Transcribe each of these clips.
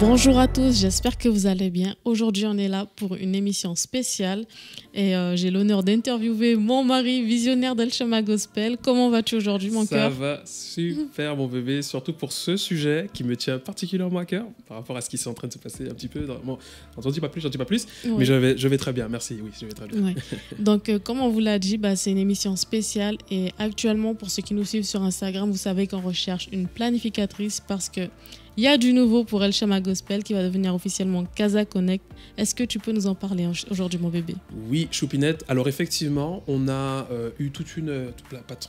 Bonjour à tous, j'espère que vous allez bien. Aujourd'hui, on est là pour une émission spéciale et j'ai l'honneur d'interviewer mon mari, visionnaire d'El Shama Gospel. Comment vas-tu aujourd'hui, mon cœur? Ça va super, mon bébé, surtout pour ce sujet qui me tient particulièrement à cœur par rapport à ce qui est en train de se passer un petit peu. Bon, j'en dis pas plus, Oui. mais je vais très bien, merci, oui, je vais très bien. Ouais. Donc, comme on vous l'a dit, c'est une émission spéciale et actuellement, pour ceux qui nous suivent sur Instagram, vous savez qu'on recherche une planificatrice parce que il y a du nouveau pour El Shama Gospel qui va devenir officiellement Casa Connect. Est-ce que tu peux nous en parler aujourd'hui, mon bébé? Oui, Choupinette. Alors effectivement, on a eu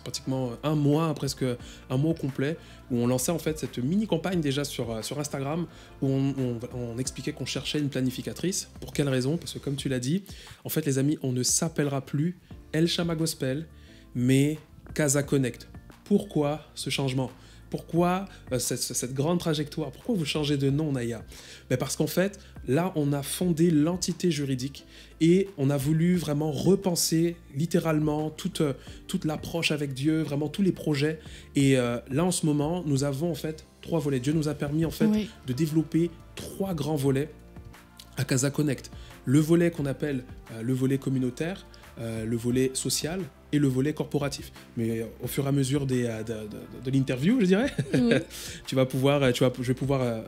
pratiquement un mois, presque un mois complet, où on lançait en fait cette mini-campagne déjà sur Instagram, où on expliquait qu'on cherchait une planificatrice. Pour quelle raison? Parce que comme tu l'as dit, en fait les amis, on ne s'appellera plus El Shama Gospel, mais Casa Connect. Pourquoi ce changement? Pourquoi cette grande trajectoire? Pourquoi vous changez de nom, Naya? Parce qu'en fait, là, on a fondé l'entité juridique et on a voulu vraiment repenser littéralement toute l'approche avec Dieu, vraiment tous les projets. Et là, en ce moment, nous avons en fait 3 volets. Dieu nous a permis en fait de développer 3 grands volets à Casa Connect. Le volet qu'on appelle le volet communautaire, le volet social et le volet corporatif. Mais au fur et à mesure de l'interview, je dirais, oui. je vais pouvoir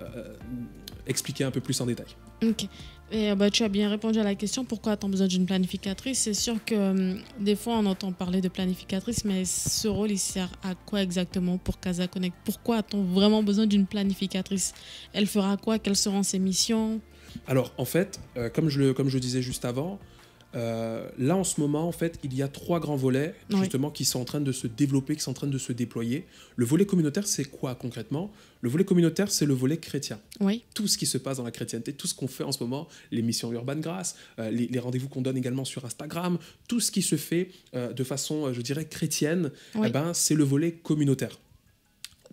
expliquer un peu plus en détail. Ok. Et tu as bien répondu à la question, pourquoi a-t-on besoin d'une planificatrice? C'est sûr que des fois, on entend parler de planificatrice, mais ce rôle, il sert à quoi exactement pour Casa Connect? Pourquoi a-t-on vraiment besoin d'une planificatrice? Elle fera quoi? Quelles seront ses missions? Alors, en fait, comme je disais juste avant, là en ce moment en fait il y a 3 grands volets justement qui sont en train de se développer, qui sont en train de se déployer. Le volet communautaire, c'est quoi concrètement? Le volet communautaire, c'est le volet chrétien. Oui. Tout ce qui se passe dans la chrétienté, tout ce qu'on fait en ce moment, les missions Urban Grâce, les rendez-vous qu'on donne également sur Instagram, tout ce qui se fait de façon, je dirais, chrétienne, c'est le volet communautaire.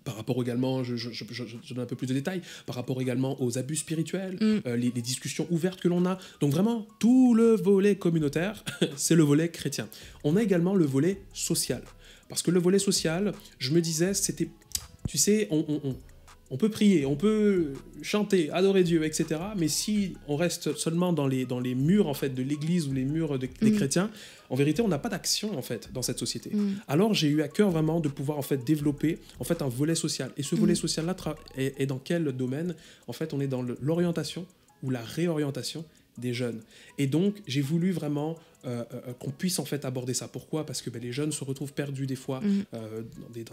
Par rapport également, je donne un peu plus de détails, par rapport également aux abus spirituels, les discussions ouvertes que l'on a. Donc vraiment, tout le volet communautaire, c'est le volet chrétien. On a également le volet social. Parce que le volet social, je me disais, c'était... Tu sais, on peut prier, on peut chanter, adorer Dieu, etc. Mais si on reste seulement dans les murs en fait, de l'église ou les murs des chrétiens, en vérité, on n'a pas d'action en fait, dans cette société. Alors, j'ai eu à cœur vraiment de pouvoir en fait, développer en fait, un volet social. Et ce volet social-là est dans quel domaine? En fait, on est dans l'orientation ou la réorientation des jeunes. Et donc, j'ai voulu vraiment qu'on puisse en fait aborder ça. Pourquoi? Parce que les jeunes se retrouvent perdus des fois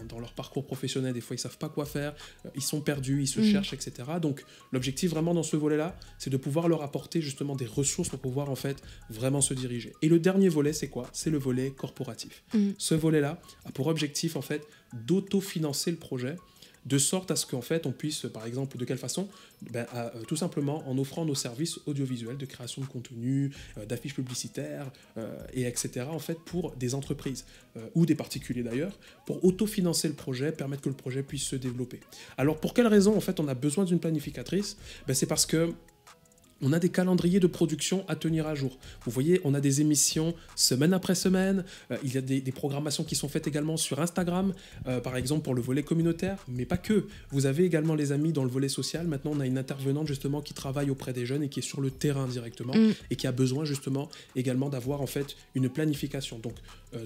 dans leur parcours professionnel. Des fois, ils ne savent pas quoi faire. Ils sont perdus, ils se cherchent, etc. Donc, l'objectif vraiment dans ce volet-là, c'est de pouvoir leur apporter justement des ressources pour pouvoir en fait vraiment se diriger. Et le dernier volet, c'est quoi? C'est le volet corporatif. Ce volet-là a pour objectif en fait d'autofinancer le projet, de sorte à ce qu'en fait on puisse, par exemple, de quelle façon? Tout simplement en offrant nos services audiovisuels de création de contenu, d'affiches publicitaires, et etc. en fait pour des entreprises ou des particuliers d'ailleurs, pour autofinancer le projet, permettre que le projet puisse se développer. Alors pour quelle raison en fait on a besoin d'une planificatrice? C'est parce que on a des calendriers de production à tenir à jour. Vous voyez, on a des émissions semaine après semaine. Il y a des programmations qui sont faites également sur Instagram, par exemple pour le volet communautaire, mais pas que. Vous avez également les amis dans le volet social. Maintenant, on a une intervenante justement qui travaille auprès des jeunes et qui est sur le terrain directement et qui a besoin justement également d'avoir en fait une planification. Donc,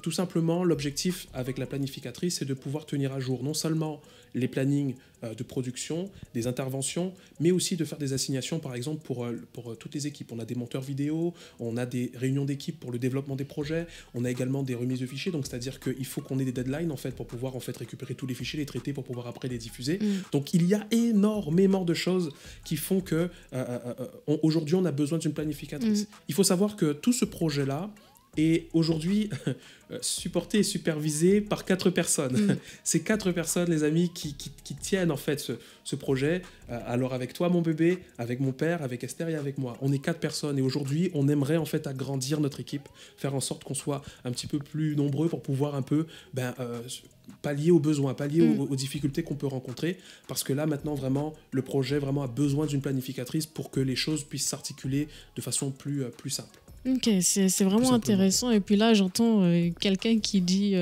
tout simplement, l'objectif avec la planificatrice, c'est de pouvoir tenir à jour non seulement les plannings de production, des interventions, mais aussi de faire des assignations, par exemple, pour toutes les équipes. On a des monteurs vidéo, on a des réunions d'équipe pour le développement des projets, on a également des remises de fichiers, donc c'est-à-dire qu'il faut qu'on ait des deadlines, en fait, pour pouvoir en fait, récupérer tous les fichiers, les traiter, pour pouvoir après les diffuser. Donc, il y a énormément de choses qui font que aujourd'hui, on a besoin d'une planificatrice. Il faut savoir que tout ce projet-là est aujourd'hui supporté et supervisé par 4 personnes. Ces 4 personnes, les amis, qui tiennent en fait ce projet. Alors avec toi, mon bébé, avec mon père, avec Esther et avec moi. On est 4 personnes et aujourd'hui, on aimerait en fait agrandir notre équipe, faire en sorte qu'on soit un petit peu plus nombreux pour pouvoir un peu pallier aux besoins, pallier aux difficultés qu'on peut rencontrer. Parce que là, maintenant, vraiment, le projet vraiment a besoin d'une planificatrice pour que les choses puissent s'articuler de façon plus simple. Ok, c'est vraiment intéressant. Et puis là, j'entends quelqu'un qui dit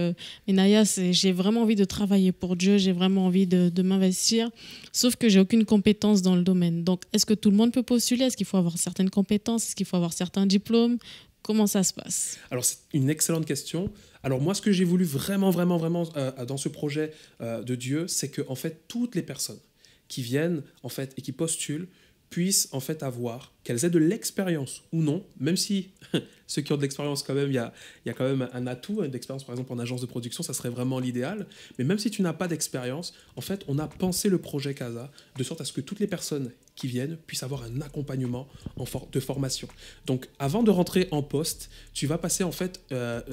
mais Naya, j'ai vraiment envie de travailler pour Dieu, j'ai vraiment envie de m'investir, sauf que j'ai aucune compétence dans le domaine. Donc, est-ce que tout le monde peut postuler? Est-ce qu'il faut avoir certaines compétences? Est-ce qu'il faut avoir certains diplômes? Comment ça se passe? Alors, c'est une excellente question. Alors, moi, ce que j'ai voulu vraiment dans ce projet de Dieu, c'est que, en fait, toutes les personnes qui viennent, en fait, et qui postulent, puissent en fait avoir, qu'elles aient de l'expérience ou non, même si ceux qui ont de l'expérience quand même, il y a quand même un atout, une expérience par exemple en agence de production, ça serait vraiment l'idéal, mais même si tu n'as pas d'expérience, en fait on a pensé le projet CASA de sorte à ce que toutes les personnes qui viennent puissent avoir un accompagnement de formation. Donc avant de rentrer en poste, tu vas passer en fait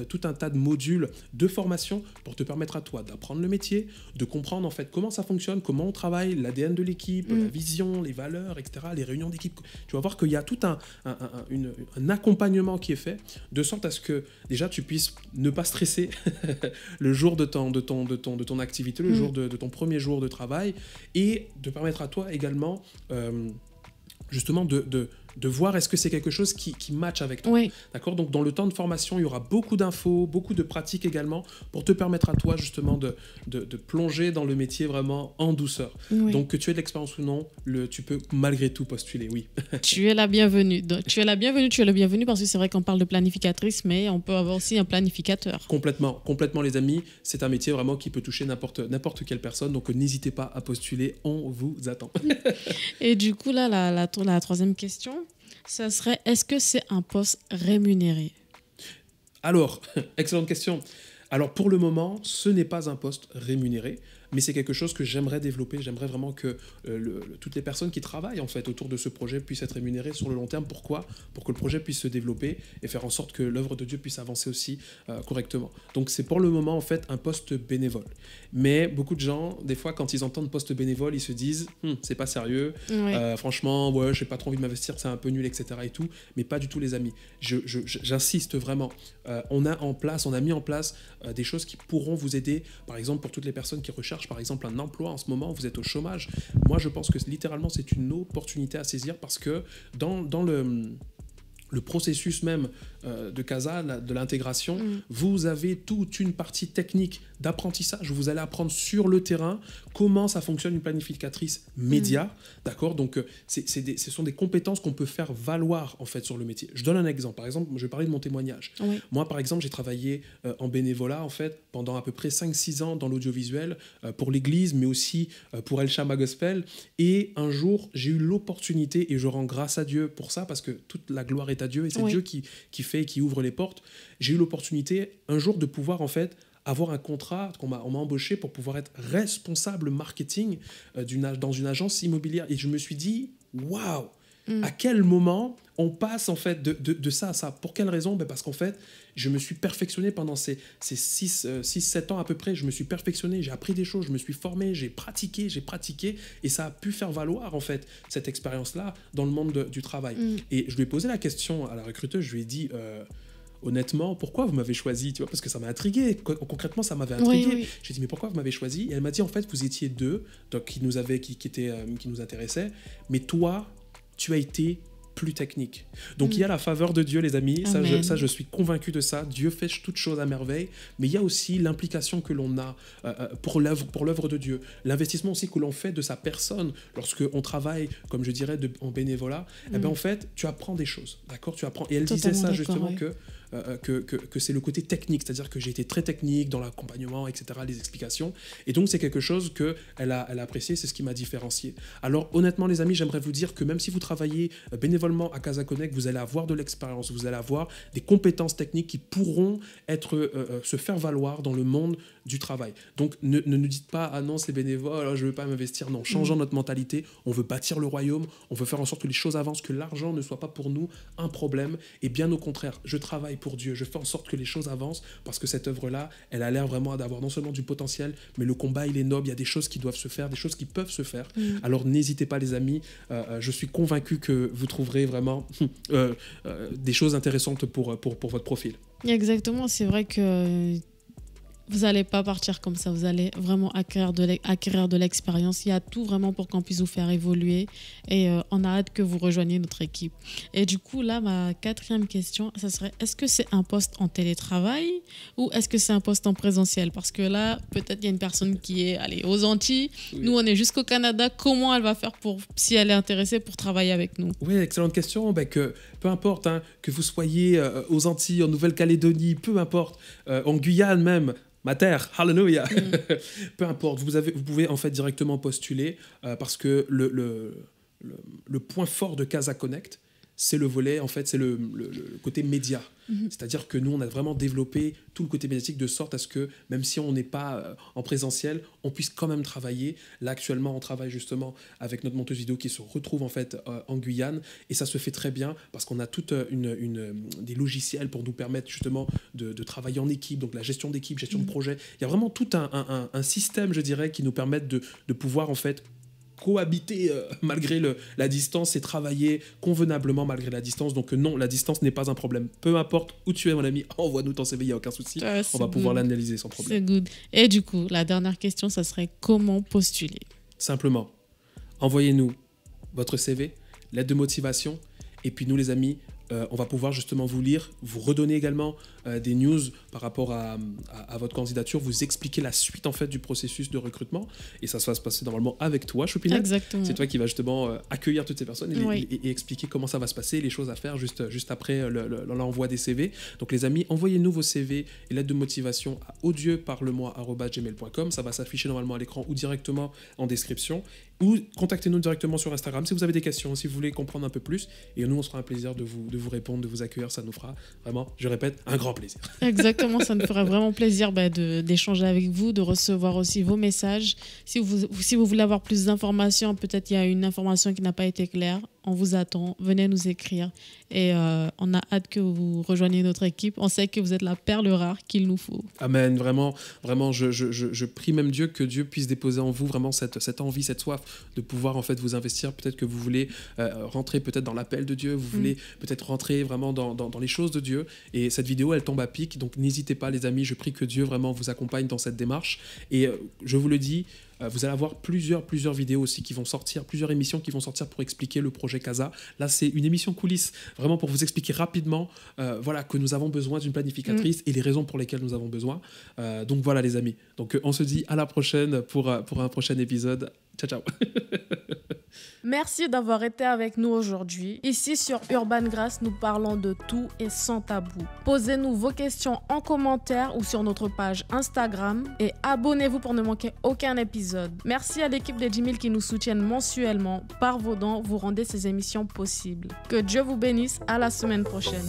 tout un tas de modules de formation pour te permettre à toi d'apprendre le métier, de comprendre en fait comment ça fonctionne, comment on travaille, l'ADN de l'équipe, la vision, les valeurs, etc., les réunions d'équipe. Tu vas voir qu'il y a tout un accompagnement qui est fait de sorte à ce que déjà tu puisses ne pas stresser le jour de ton activité, le jour de ton premier jour de travail, et de permettre à toi également justement de voir est-ce que c'est quelque chose qui match avec toi. Oui. D'accord ? Donc, dans le temps de formation, il y aura beaucoup d'infos, beaucoup de pratiques également pour te permettre à toi, justement, de plonger dans le métier vraiment en douceur. Oui. Donc, que tu aies de l'expérience ou non, tu peux malgré tout postuler, oui. Tu es la bienvenue. Donc, tu es la bienvenue parce que c'est vrai qu'on parle de planificatrice, mais on peut avoir aussi un planificateur. Complètement, les amis. C'est un métier vraiment qui peut toucher n'importe quelle personne. Donc, n'hésitez pas à postuler. On vous attend. Et du coup, là, la troisième question, ça serait, est-ce que c'est un poste rémunéré? Alors, excellente question. Alors, pour le moment, ce n'est pas un poste rémunéré, mais c'est quelque chose que j'aimerais développer. J'aimerais vraiment que toutes les personnes qui travaillent en fait autour de ce projet puissent être rémunérées sur le long terme. Pourquoi ? Pour que le projet puisse se développer et faire en sorte que l'œuvre de Dieu puisse avancer aussi correctement. Donc c'est pour le moment en fait un poste bénévole. Mais beaucoup de gens, des fois quand ils entendent poste bénévole, ils se disent c'est pas sérieux, franchement, ouais, j'ai pas trop envie de m'investir, c'est un peu nul, etc. et tout. Mais pas du tout les amis. J'insiste vraiment. On a mis en place des choses qui pourront vous aider. Par exemple pour toutes les personnes qui recherchent par exemple un emploi en ce moment, vous êtes au chômage. Moi je pense que littéralement c'est une opportunité à saisir parce que dans le processus même de CASA, de l'intégration, vous avez toute une partie technique d'apprentissage. Vous allez apprendre sur le terrain comment ça fonctionne une planificatrice média. D'accord ? Donc, ce sont des compétences qu'on peut faire valoir en fait sur le métier. Je donne un exemple. Par exemple, je vais parler de mon témoignage. Oui. Moi, par exemple, j'ai travaillé en bénévolat en fait pendant à peu près 5-6 ans dans l'audiovisuel pour l'église, mais aussi pour El Shammah Gospel. Et un jour, j'ai eu l'opportunité, et je rends grâce à Dieu pour ça, parce que toute la gloire est à Dieu, et c'est Dieu qui fait, qui ouvre les portes. J'ai eu l'opportunité un jour de pouvoir en fait avoir un contrat, on m'a embauché pour pouvoir être responsable marketing dans une agence immobilière. Et je me suis dit, waouh, à quel moment on passe en fait de ça à ça. Pour quelle raison ? Parce qu'en fait, je me suis perfectionné pendant ces 6-7 ans à peu près. Je me suis perfectionné, j'ai appris des choses, je me suis formé, j'ai pratiqué. Et ça a pu faire valoir en fait cette expérience-là dans le monde du travail. Et je lui ai posé la question à la recruteuse, je lui ai dit... honnêtement, pourquoi vous m'avez choisi, tu vois, parce que ça m'a intrigué. Concrètement, ça m'avait intrigué. Oui. J'ai dit, mais pourquoi vous m'avez choisi ? Et elle m'a dit, en fait, vous étiez deux, donc qui nous intéressaient, mais toi, tu as été plus technique. Donc il y a la faveur de Dieu, les amis. Ça, je suis convaincu de ça. Dieu fait toutes choses à merveille, mais il y a aussi l'implication que l'on a pour l'œuvre de Dieu, l'investissement aussi que l'on fait de sa personne lorsque on travaille, comme je dirais, en bénévolat. Eh ben en fait, tu apprends des choses, d'accord ? Tu apprends. Et elle disait ça justement que c'est le côté technique, c'est-à-dire que j'ai été très technique dans l'accompagnement, etc., les explications. Et donc c'est quelque chose que elle a apprécié, c'est ce qui m'a différencié. Alors honnêtement, les amis, j'aimerais vous dire que même si vous travaillez bénévolement à Casa Connect, vous allez avoir de l'expérience, vous allez avoir des compétences techniques qui pourront se faire valoir dans le monde du travail. Donc ne nous dites pas ah non c'est bénévole, je ne veux pas m'investir. Non, changeons notre mentalité. On veut bâtir le royaume, on veut faire en sorte que les choses avancent, que l'argent ne soit pas pour nous un problème. Et bien au contraire, je travaille pour Dieu, je fais en sorte que les choses avancent parce que cette œuvre-là, elle a l'air vraiment d'avoir non seulement du potentiel, mais le combat il est noble. Il y a des choses qui doivent se faire, des choses qui peuvent se faire. Alors n'hésitez pas les amis. Je suis convaincu que vous trouverez vraiment des choses intéressantes pour votre profil. Exactement, c'est vrai que Vous n'allez pas partir comme ça, vous allez vraiment acquérir de l'expérience. Il y a tout vraiment pour qu'on puisse vous faire évoluer et on a hâte que vous rejoigniez notre équipe. Et du coup, là, ma 4e question, ça serait, est-ce que c'est un poste en télétravail ou est-ce que c'est un poste en présentiel? Parce que là, peut-être il y a une personne qui est allée aux Antilles, oui. Nous on est jusqu'au Canada, comment elle va faire si elle est intéressée pour travailler avec nous? Oui, excellente question. Peu importe, que vous soyez aux Antilles, en Nouvelle-Calédonie, peu importe, en Guyane même, ma terre, hallelujah. Peu importe, vous pouvez en fait directement postuler parce que le point fort de Casa Connect, c'est le volet, en fait, c'est le côté média. C'est-à-dire que nous, on a vraiment développé tout le côté médiatique de sorte à ce que, même si on n'est pas en présentiel, on puisse quand même travailler. Là, actuellement, on travaille justement avec notre monteuse vidéo qui se retrouve en fait en Guyane. Et ça se fait très bien parce qu'on a toutes des logiciels pour nous permettre justement de travailler en équipe, donc la gestion d'équipe, gestion de projet. Il y a vraiment tout un système, je dirais, qui nous permettent de pouvoir en fait cohabiter malgré la distance et travailler convenablement malgré la distance. Donc non, la distance n'est pas un problème. Peu importe où tu es, mon ami, envoie-nous ton CV, il n'y a aucun souci. On va pouvoir l'analyser sans problème. C'est good. Et du coup, la dernière question, ça serait comment postuler? Simplement, envoyez-nous votre CV, lettre de motivation, et puis nous les amis, on va pouvoir justement vous lire, vous redonner également des news par rapport à votre candidature, vous expliquer la suite en fait du processus de recrutement et ça va se passer normalement avec toi, Choupinette. Exactement. C'est toi qui vas justement accueillir toutes ces personnes et expliquer comment ça va se passer, les choses à faire juste après l'envoi des CV. Donc les amis, envoyez-nous vos CV et lettres de motivation à odieuparle-moi@gmail.com. Ça va s'afficher normalement à l'écran ou directement en description. Ou contactez-nous directement sur Instagram si vous avez des questions, si vous voulez comprendre un peu plus. Et nous, on sera un plaisir de vous répondre, de vous accueillir. Ça nous fera vraiment, je répète, un grand plaisir. Exactement, ça nous fera vraiment plaisir d'échanger avec vous, de recevoir aussi vos messages. Si vous voulez avoir plus d'informations, peut-être il y a une information qui n'a pas été claire, on vous attend, venez nous écrire. Et on a hâte que vous rejoigniez notre équipe. On sait que vous êtes la perle rare qu'il nous faut. Amen, vraiment, vraiment, je prie même Dieu que Dieu puisse déposer en vous vraiment cette envie, cette soif de pouvoir en fait vous investir. Peut-être que vous voulez rentrer peut-être dans l'appel de Dieu, vous voulez peut-être rentrer vraiment dans les choses de Dieu. Et cette vidéo, elle tombe à pic, donc n'hésitez pas les amis, je prie que Dieu vraiment vous accompagne dans cette démarche. Et je vous le dis, vous allez avoir plusieurs vidéos aussi qui vont sortir, plusieurs émissions qui vont sortir pour expliquer le projet Casa. Là, c'est une émission coulisses, vraiment pour vous expliquer rapidement que nous avons besoin d'une planificatrice et les raisons pour lesquelles nous avons besoin. Donc voilà les amis. Donc on se dit à la prochaine pour un prochain épisode. Ciao, ciao. Merci d'avoir été avec nous aujourd'hui. Ici sur Urban Grace, nous parlons de tout et sans tabou. Posez-nous vos questions en commentaire ou sur notre page Instagram et abonnez-vous pour ne manquer aucun épisode. Merci à l'équipe des 10 000 qui nous soutiennent mensuellement. Par vos dons, vous rendez ces émissions possibles. Que Dieu vous bénisse. À la semaine prochaine.